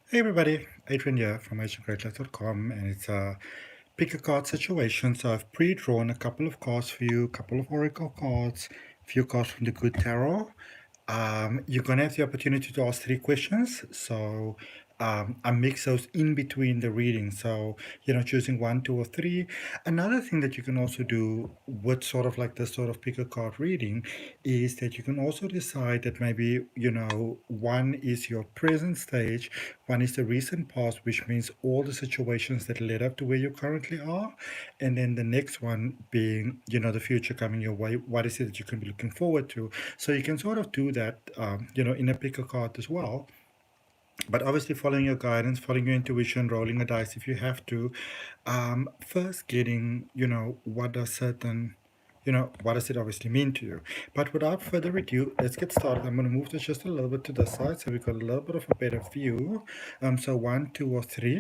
Hey everybody, Adrian here from AHN and it's a pick a card situation. So I've pre-drawn a couple of cards for you, a couple of oracle cards, a few cards from the Good Tarot. You're gonna have the opportunity to ask 3 questions. So I mix those in between the readings. So choosing one, two, or three. Another thing that you can also do with sort of like this sort of pick a card reading is that you can also decide that maybe one is your present stage, one is the recent past, which means all the situations that led up to where you currently are, and then the next one being the future coming your way. What is it that you can be looking forward to? So you can sort of do that in a pick a card as well, but obviously following your guidance, following your intuition, rolling a dice if you have to. First getting what does it obviously mean to you. But without further ado, let's get started. I'm going to move this just a little bit to the side so we've got a little bit of a better view. So one, two, or three.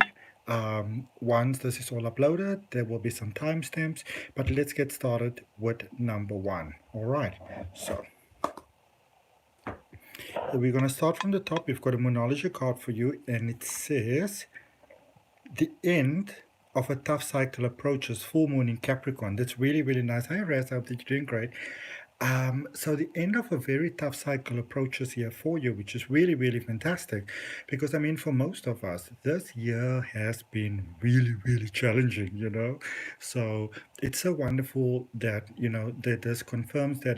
Once this is all uploaded, there will be some timestamps, but let's get started with number one. All right, so we're going to start from the top. We've got a Moonology card for you, and it says, the end of a tough cycle approaches, full moon in Capricorn. That's really, really nice. Hi, Raz. I hope that you're doing great. So the end of a very tough cycle approaches here for you, which is really, really fantastic. Because, I mean, for most of us, this year has been really, really challenging. So it's so wonderful that, that this confirms that,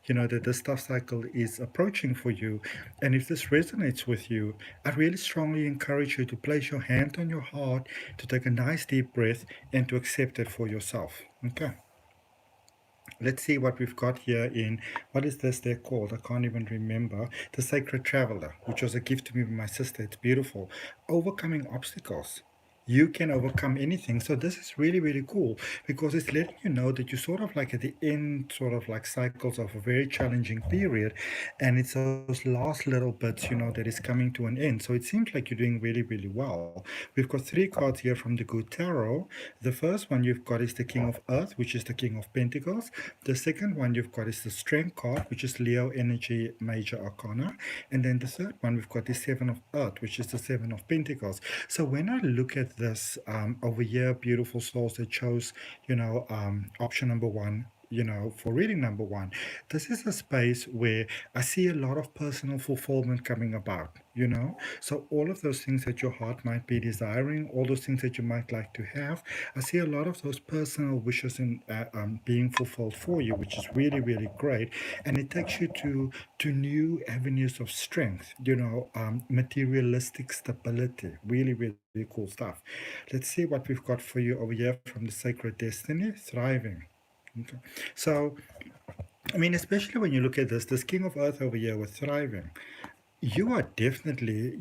that this tough cycle is approaching for you. And if this resonates with you, I really strongly encourage you to place your hand on your heart, to take a nice deep breath, and to accept it for yourself. Okay. Let's see what we've got here in, what is this they're called? I can't even remember. The Sacred Traveler, which was a gift to me by my sister. It's beautiful. Overcoming obstacles. You can overcome anything. So this is really, really cool because it's letting you know that you're sort of like at the end, sort of like cycles of a very challenging period. And it's those last little bits, that is coming to an end. So it seems like you're doing really, really well. We've got 3 cards here from the Good Tarot. The first one you've got is the King of Earth, which is the King of Pentacles. The second one you've got is the Strength card, which is Leo Energy Major Arcana. And then the third one we've got the Seven of Earth, which is the Seven of Pentacles. So when I look at this over here, beautiful souls that chose, option number one, for reading number one, this is a space where I see a lot of personal fulfillment coming about. So all of those things that your heart might be desiring, all those things that you might like to have, I see a lot of those personal wishes in being fulfilled for you, which is really, really great. And it takes you to new avenues of strength, materialistic stability, really, really cool stuff. Let's see what we've got for you over here from the Sacred Destiny, thriving. Okay. So, I mean, especially when you look at this King of Earth over here with thriving, you are definitely,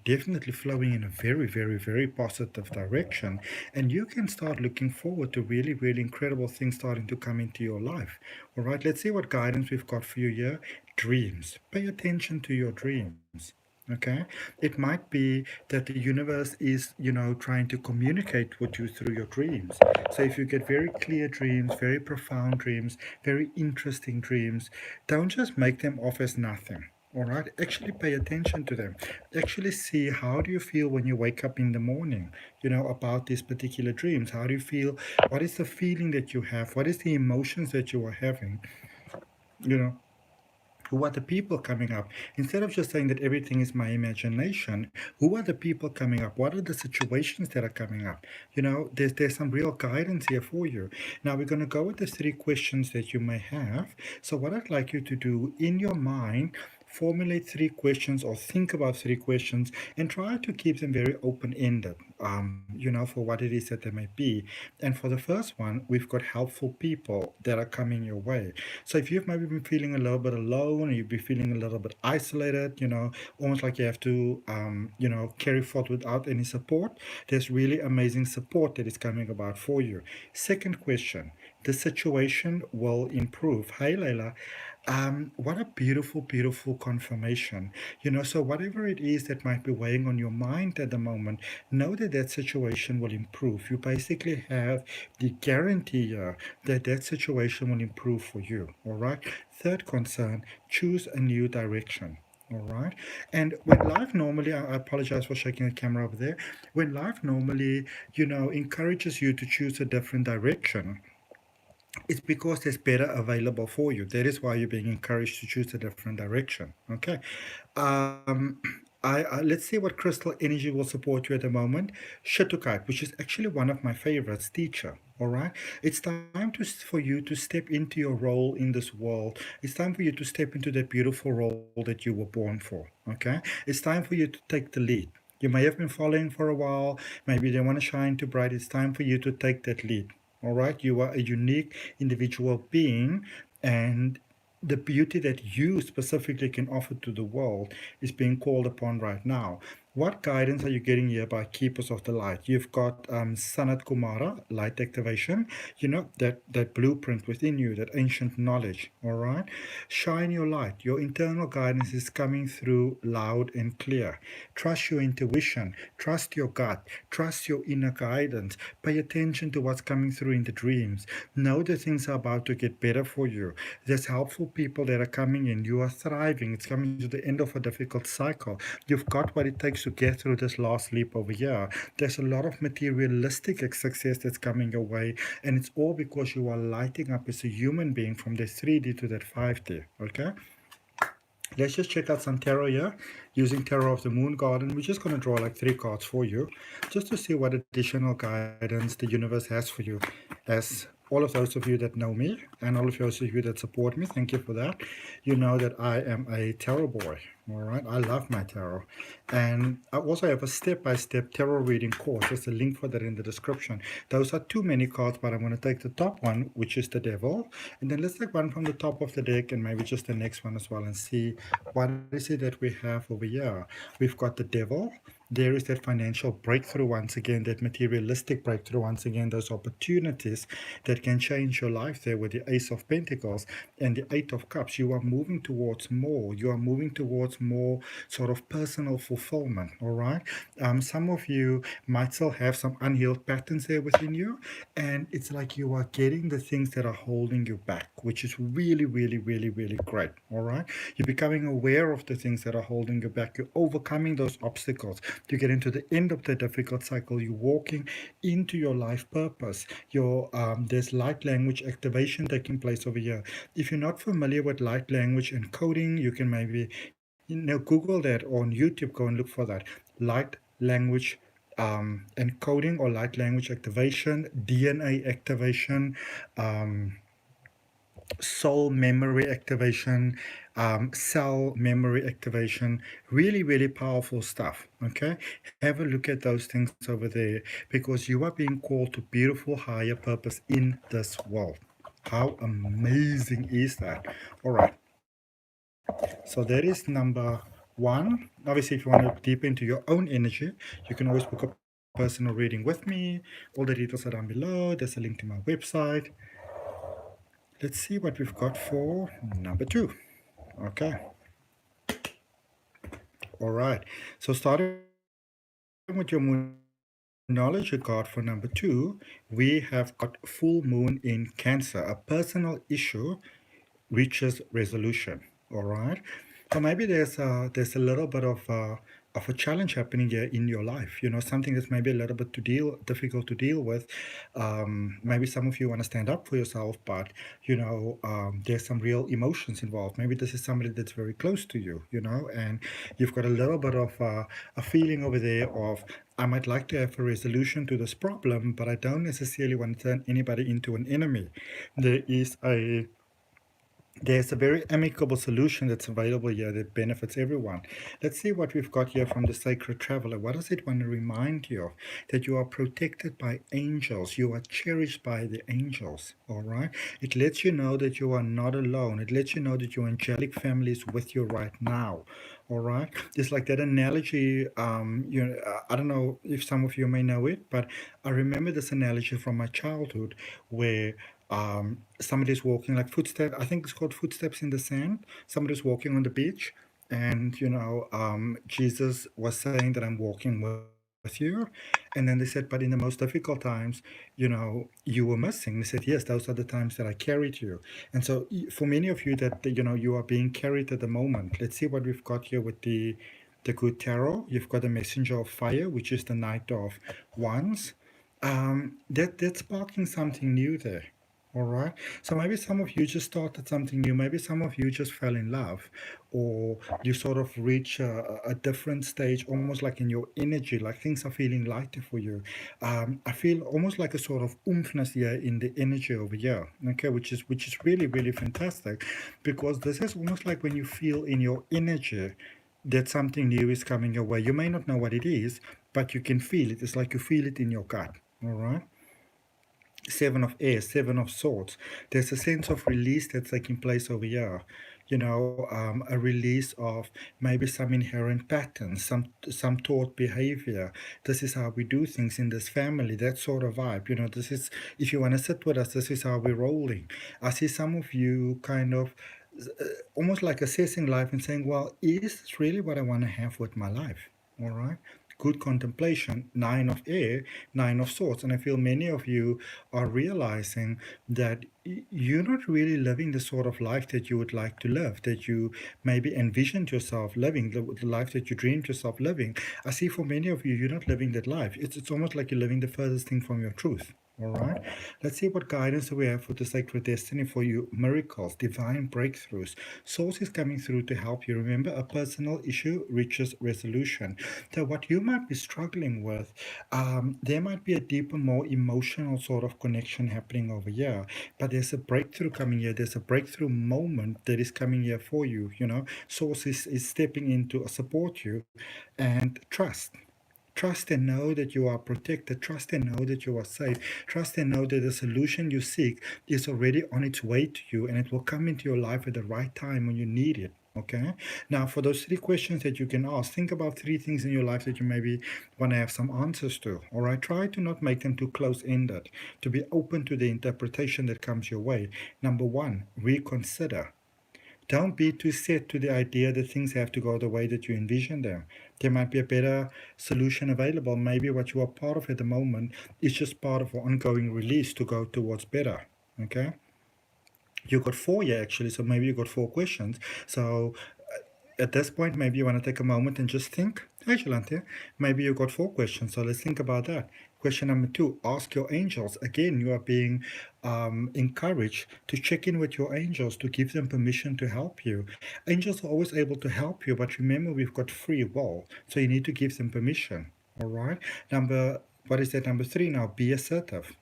definitely flowing in a very, very, very positive direction. And you can start looking forward to really, really incredible things starting to come into your life. All right, let's see what guidance we've got for you here. Dreams. Pay attention to your dreams. Okay, it might be that the universe is, trying to communicate with you through your dreams. So if you get very clear dreams, very profound dreams, very interesting dreams, don't just make them off as nothing. All right, actually pay attention to them. Actually see, how do you feel when you wake up in the morning, about these particular dreams. How do you feel? What is the feeling that you have? What is the emotions that you are having? You know, who are the people coming up? Instead of just saying that everything is my imagination, who are the people coming up? What are the situations that are coming up? There's some real guidance here for you. Now we're going to go with the 3 questions that you may have. So what I'd like you to do in your mind, formulate 3 questions or think about 3 questions and try to keep them very open-ended, for what it is that they may be. And for the first one, we've got helpful people that are coming your way. So if you've maybe been feeling a little bit alone, or you've been feeling a little bit isolated, almost like you have to, carry forth without any support, there's really amazing support that is coming about for you. Second question, the situation will improve. Hi, Layla. What a beautiful, beautiful confirmation. So whatever it is that might be weighing on your mind at the moment, know that that situation will improve. You basically have the guarantee here that that situation will improve for you. All right. Third concern, choose a new direction. All right. And when life normally, I apologize for shaking the camera over there. When life normally, encourages you to choose a different direction, it's because there's better available for you. That is why you're being encouraged to choose a different direction. Okay. Um, let's see what crystal energy will support you at the moment. Shutukite, which is actually one of my favorites, teacher. All right. It's time for you to step into your role in this world. It's time for you to step into that beautiful role that you were born for. Okay. It's time for you to take the lead. You may have been following for a while. Maybe they want to shine too bright. It's time for you to take that lead. All right. You are a unique individual being, and the beauty that you specifically can offer to the world is being called upon right now. What guidance are you getting here by Keepers of the Light? You've got Sanat Kumara, light activation, that blueprint within you, that ancient knowledge, all right? Shine your light. Your internal guidance is coming through loud and clear. Trust your intuition, trust your gut, trust your inner guidance. Pay attention to what's coming through in the dreams. Know that things are about to get better for you. There's helpful people that are coming in. You are thriving. It's coming to the end of a difficult cycle. You've got what it takes to get through this last leap over here. There's a lot of materialistic success that's coming your way, and it's all because you are lighting up as a human being from the 3D to that 5D. Okay? Let's just check out some tarot here using Tarot of the Moon Garden. We're just going to draw like 3 cards for you just to see what additional guidance the universe has for you. As all of those of you that know me and all of those of you that support me, thank you for that. You know that I am a tarot boy. All right, I love my tarot, and I also have a step-by-step tarot reading course. There's a link for that in the description. Those are too many cards, but I'm going to take the top one, which is the Devil, and then let's take one from the top of the deck and maybe just the next one as well, and see what is it that we have over here. We've got the Devil. There is that financial breakthrough once again, that materialistic breakthrough once again, those opportunities that can change your life there with the Ace of Pentacles and the Eight of Cups. You are moving towards more. You are moving towards more sort of personal fulfillment, all right? Some of you might still have some unhealed patterns there within you, and it's like you are getting the things that are holding you back, which is really, really, really, really great, all right? You're becoming aware of the things that are holding you back. You're overcoming those obstacles. You get into the end of the difficult cycle. You're walking into your life purpose. There's light language activation taking place over here. If you're not familiar with light language and coding, you can maybe Google that, or on YouTube, go and look for that. Light language encoding or light language activation, DNA activation, soul memory activation, cell memory activation. Really, really powerful stuff. Okay, have a look at those things over there, because you are being called to beautiful higher purpose in this world. How amazing is that? All right. So that is number one. Obviously, if you want to deep into your own energy, you can always book a personal reading with me. All the details are down below. There's a link to my website. Let's see what we've got for number 2. Okay. All right. So starting with your Moonology card for number 2, we have got full moon in Cancer. A personal issue reaches resolution. All right. So maybe there's a little bit of a challenge happening here in your life. Something that's maybe a little bit difficult to deal with. Maybe some of you want to stand up for yourself, but there's some real emotions involved. Maybe this is somebody that's very close to you. And you've got a little bit of a feeling over there of, I might like to have a resolution to this problem, but I don't necessarily want to turn anybody into an enemy. There's a very amicable solution that's available here that benefits everyone. Let's see what we've got here from the Sacred Traveler. What does it want to remind you of? That you are protected by angels. You are cherished by the angels. All right? It lets you know that you are not alone. It lets you know that your angelic family is with you right now. All right? It's like that analogy. I don't know if some of you may know it, but I remember this analogy from my childhood where somebody's walking, like footsteps. I think it's called footsteps in the sand. Somebody's walking on the beach, and Jesus was saying that I'm walking with you. you. And then they said, but in the most difficult times, you were missing. They said, yes, those are the times that I carried you. And so for many of you that, you are being carried at the moment, let's see what we've got here with the good tarot. You've got a messenger of fire, which is the Knight of Wands. That's sparking something new there. All right. So maybe some of you just started something new. Maybe some of you just fell in love, or you sort of reach a different stage, almost like in your energy, like things are feeling lighter for you. I feel almost like a sort of oomphness here in the energy over here. Okay, which is really, really fantastic, because this is almost like when you feel in your energy that something new is coming your way. You may not know what it is, but you can feel it. It's like you feel it in your gut. All right. Seven of Air, Seven of Swords. There's a sense of release that's taking place over here. A release of maybe some inherent patterns, some taught behavior. This is how we do things in this family, that sort of vibe. This is, if you want to sit with us, this is how we're rolling. I see some of you kind of almost like assessing life and saying, well, is this really what I want to have with my life? All right. Good contemplation, Nine of Air, Nine of Swords. And I feel many of you are realizing that you're not really living the sort of life that you would like to live, that you maybe envisioned yourself living, the life that you dreamed yourself living. I see for many of you, you're not living that life. It's almost like you're living the furthest thing from your truth. All right. Let's see what guidance we have for the sacred destiny for you. Miracles, divine breakthroughs. Source is coming through to help you. Remember, a personal issue reaches resolution. So what you might be struggling with, there might be a deeper, more emotional sort of connection happening over here. But there's a breakthrough coming here. There's a breakthrough moment that is coming here for you. Source is stepping in to support you. And trust. Trust and know that you are protected. Trust and know that you are safe. Trust and know that the solution you seek is already on its way to you, and it will come into your life at the right time when you need it. Okay? Now, for those 3 questions that you can ask, think about 3 things in your life that you maybe want to have some answers to. All right? Try to not make them too close-ended, to be open to the interpretation that comes your way. Number 1, reconsider. Don't be too set to the idea that things have to go the way that you envision them. There might be a better solution available. Maybe what you are part of at the moment is just part of an ongoing release to go towards better. Okay? You got 4 here actually, so maybe you got 4 questions. So at this point, maybe you want to take a moment and just think. Hey, Shalante, maybe you got 4 questions, so let's think about that. Question number 2, ask your angels. Again, you are being encouraged to check in with your angels, to give them permission to help you. Angels are always able to help you, but remember, we've got free will, so you need to give them permission. All right? Number 3 now? Be assertive.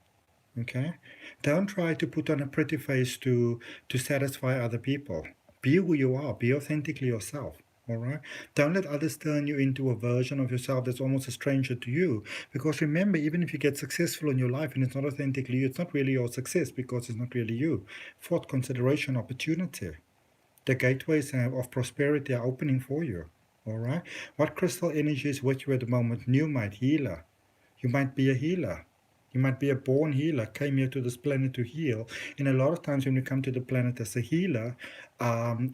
Okay? Don't try to put on a pretty face to satisfy other people. Be who you are. Be authentically yourself. All right? Don't let others turn you into a version of yourself that's almost a stranger to you. Because remember, even if you get successful in your life and it's not authentically you, it's not really your success because it's not really you. 4th consideration, opportunity. The gateways of prosperity are opening for you. All right? What crystal energy is with you at the moment? Pneumite, healer. You might be a healer. You might be a born healer, came here to this planet to heal. And a lot of times when we come to the planet as a healer,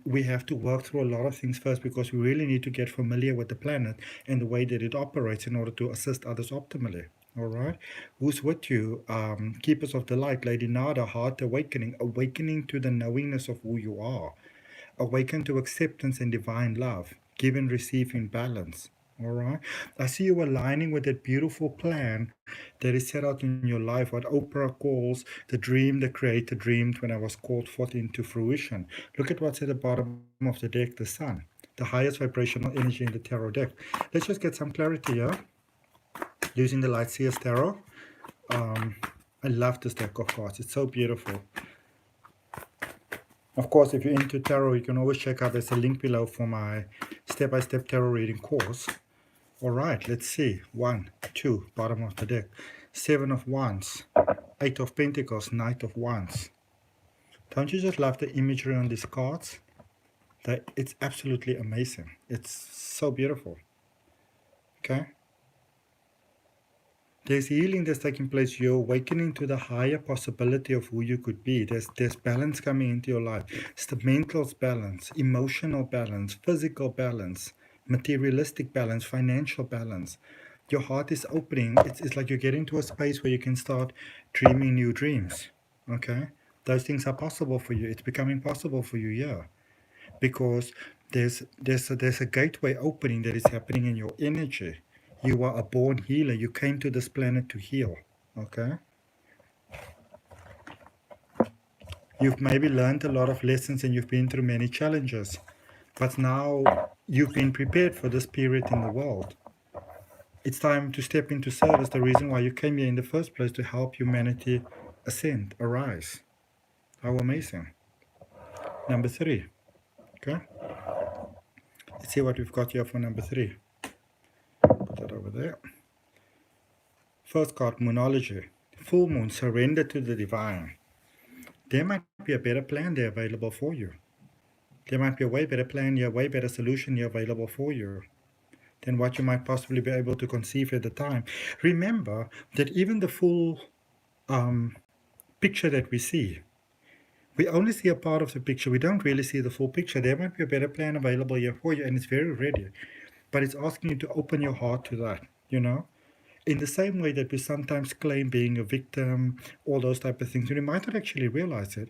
we have to work through a lot of things first because we really need to get familiar with the planet and the way that it operates in order to assist others optimally. All right? Who's with you? Keepers of the Light, Lady Nada, Heart Awakening, awakening to the knowingness of who you are. Awaken to acceptance and divine love. Give and receive in balance. All right. I see you aligning with that beautiful plan that is set out in your life, what Oprah calls the dream the creator dreamed when I was called forth into fruition. Look at what's at the bottom of the deck, the sun, the highest vibrational energy in the tarot deck. Let's just get some clarity here using the Light Seers Tarot. I love this deck of cards. It's so beautiful. Of course, if you're into tarot, you can always check out, there's a link below for my step-by-step tarot reading course. All right, let's see. 1, 2, bottom of the deck. 7 of Wands, 8 of Pentacles, Knight of Wands. Don't you just love the imagery on these cards? It's absolutely amazing. It's so beautiful. Okay? There's healing that's taking place. You're awakening to the higher possibility of who you could be. There's balance coming into your life. It's the mental balance, emotional balance, physical balance, materialistic balance, financial balance. Your heart is opening. It's like you're getting to a space where you can start dreaming new dreams. Okay? Those things are possible for you. It's becoming possible for you, yeah. Because there's a gateway opening that is happening in your energy. You are a born healer. You came to this planet to heal. Okay? You've maybe learned a lot of lessons and you've been through many challenges. But now you've been prepared for this period in the world. It's time to step into service, the reason why you came here in the first place, to help humanity ascend, arise. How amazing. Number 3. Okay? Let's see what we've got here for number 3. Put that over there. First card, Moonology. Full moon, surrender to the divine. There might be a better plan there available for you. There might be a way better plan here, a way better solution here available for you than what you might possibly be able to conceive at the time. Remember that even the full picture that we see, we only see a part of the picture. We don't really see the full picture. There might be a better plan available here for you, and it's very ready. But it's asking you to open your heart to that, you know? In the same way that we sometimes claim being a victim, all those type of things. We might not actually realize it,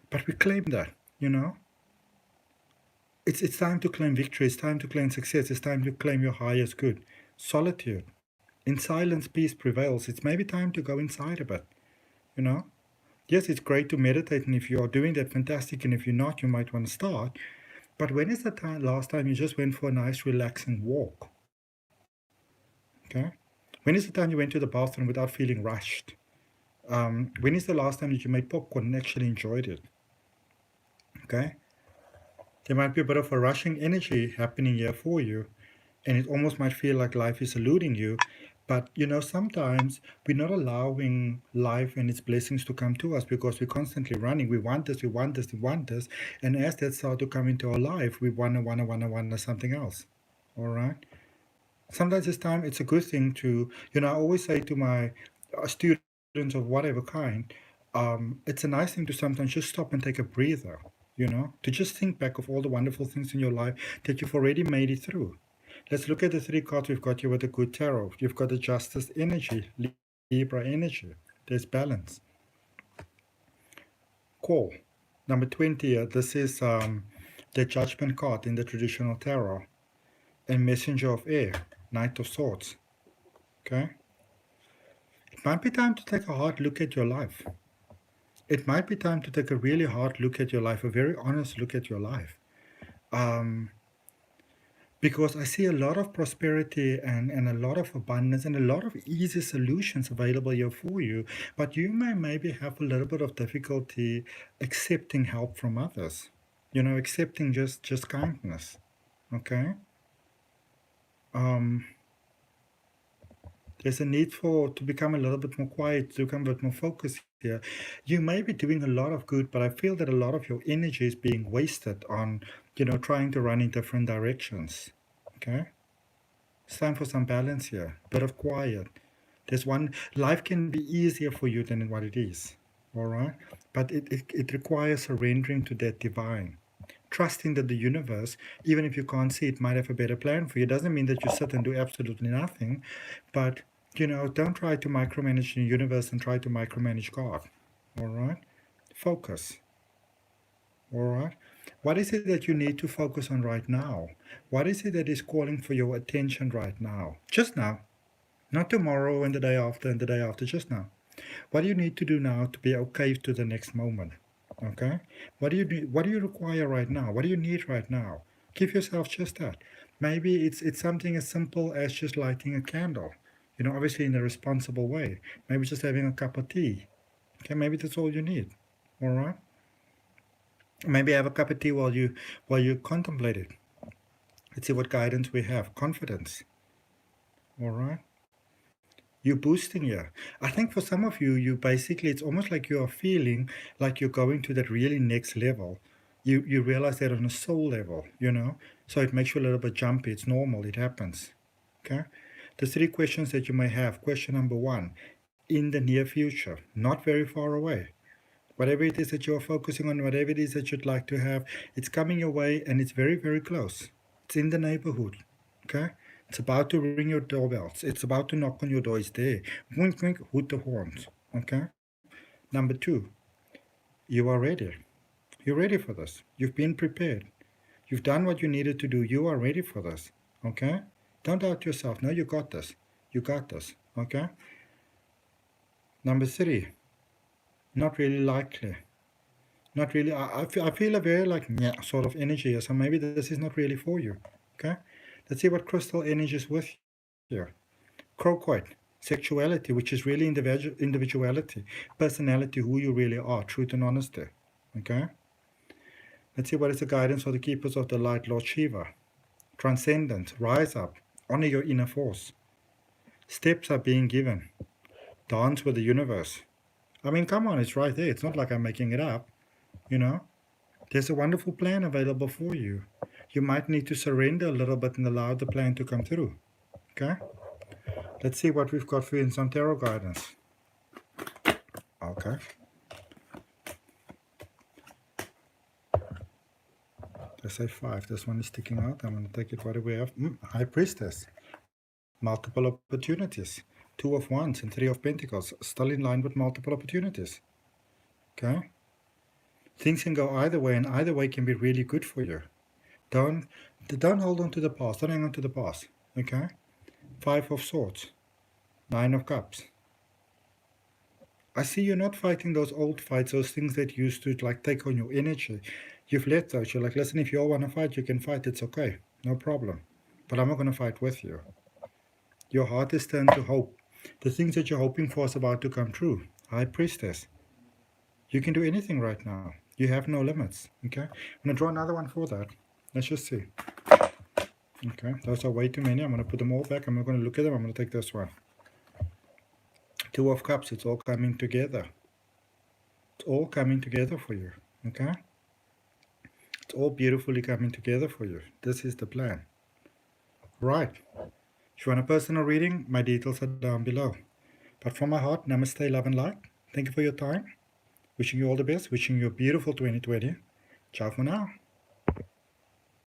but we claim that, you know? It's time to claim victory. It's time to claim success. It's time to claim your highest good. Solitude. In silence, peace prevails. It's maybe time to go inside a bit, you know? Yes, it's great to meditate, and if you are doing that, fantastic, and if you're not, you might want to start. But when is the last time you just went for a nice, relaxing walk? Okay? When is the time you went to the bathroom without feeling rushed? When is the last time that you made popcorn and actually enjoyed it? Okay? There might be a bit of a rushing energy happening here for you, and it almost might feel like life is eluding you. But, you know, sometimes we're not allowing life and its blessings to come to us because we're constantly running. We want this, we want this, we want this. And as that starts to come into our life, we want something else. All right? Sometimes it's a good thing to, you know, I always say to my students of whatever kind, it's a nice thing to sometimes just stop and take a breather, you know, to just think back of all the wonderful things in your life that you've already made it through. Let's look at the 3 cards we've got here with the good tarot. You've got the Justice energy, Libra energy. There's balance. Call. Number 20, this is the Judgment card in the traditional tarot. And Messenger of Air, Knight of Swords. Okay? It might be time to take a hard look at your life. It might be time to take a really hard look at your life, a very honest look at your life. Because I see a lot of prosperity and a lot of abundance and a lot of easy solutions available here for you, but you may maybe have a little bit of difficulty accepting help from others, you know, accepting just kindness. Okay? There's a need to become a little bit more quiet, to become a bit more focused here. You may be doing a lot of good, but I feel that a lot of your energy is being wasted on, you know, trying to run in different directions. Okay? It's time for some balance here, a bit of quiet. Life can be easier for you than what it is. All right? But it requires surrendering to that divine. Trusting that the universe, even if you can't see it, might have a better plan for you. It doesn't mean that you sit and do absolutely nothing, but, you know, don't try to micromanage the universe and try to micromanage God. All right? Focus. All right? What is it that you need to focus on right now? What is it that is calling for your attention right now? Just now. Not tomorrow and the day after and the day after, just now. What do you need to do now to be okay to the next moment? Okay? What do you require right now? What do you need right now? Give yourself just that. Maybe it's something as simple as just lighting a candle. You know, obviously in a responsible way. Maybe just having a cup of tea. Okay, maybe that's all you need. All right? Maybe have a cup of tea while you contemplate it. Let's see what guidance we have. Confidence. All right? You're boosting here. I think for some of you basically, it's almost like you are feeling like you're going to that really next level. You realize that on a soul level, you know? So it makes you a little bit jumpy. It's normal. It happens. Okay? The 3 questions that you may have. Question number 1. In the near future, not very far away. Whatever it is that you're focusing on, whatever it is that you'd like to have, it's coming your way and it's very, very close. It's in the neighborhood. Okay? It's about to ring your doorbells. It's about to knock on your door. It's there. Wink, wink, hoot the horns. Okay? Number 2, you are ready. You're ready for this. You've been prepared. You've done what you needed to do. You are ready for this. Okay? Don't doubt yourself. No, you got this. You got this. Okay? Number 3, not really likely. Not really. I feel a very like yeah sort of energy here. So maybe this is not really for you. Okay? Let's see what crystal energy is with you. Croquoit, sexuality, which is really individuality, personality, who you really are, truth and honesty. Okay? Let's see what is the guidance for the keepers of the light, Lord Shiva. Transcendent, rise up, honor your inner force. Steps are being given. Dance with the universe. I mean, come on, it's right there. It's not like I'm making it up, you know. There's a wonderful plan available for you. You might need to surrender a little bit and allow the plan to come through. Okay? Let's see what we've got for you in some tarot guidance. Okay. Let's say 5. This one is sticking out. I'm going to take it right away. High Priestess. Multiple opportunities. 2 of Wands and 3 of Pentacles. Still in line with multiple opportunities. Okay? Things can go either way, and either way can be really good for you. Don't hold on to the past. Don't hang on to the past. Okay? 5 of Swords. 9 of Cups. I see you're not fighting those old fights, those things that used to like take on your energy. You've let those. You're like, listen, if you all want to fight, you can fight. It's okay. No problem. But I'm not going to fight with you. Your heart is turned to hope. The things that you're hoping for is about to come true. High Priestess. You can do anything right now. You have no limits. Okay? I'm going to draw another one for that. Let's just see. Okay, those are way too many. I'm going to put them all back. I'm not going to look at them. I'm going to take this one. 2 of Cups. It's all coming together. It's all coming together for you. Okay? It's all beautifully coming together for you. This is the plan. Right. If you want a personal reading, my details are down below. But from my heart, namaste, love and light. Thank you for your time. Wishing you all the best. Wishing you a beautiful 2020. Ciao for now.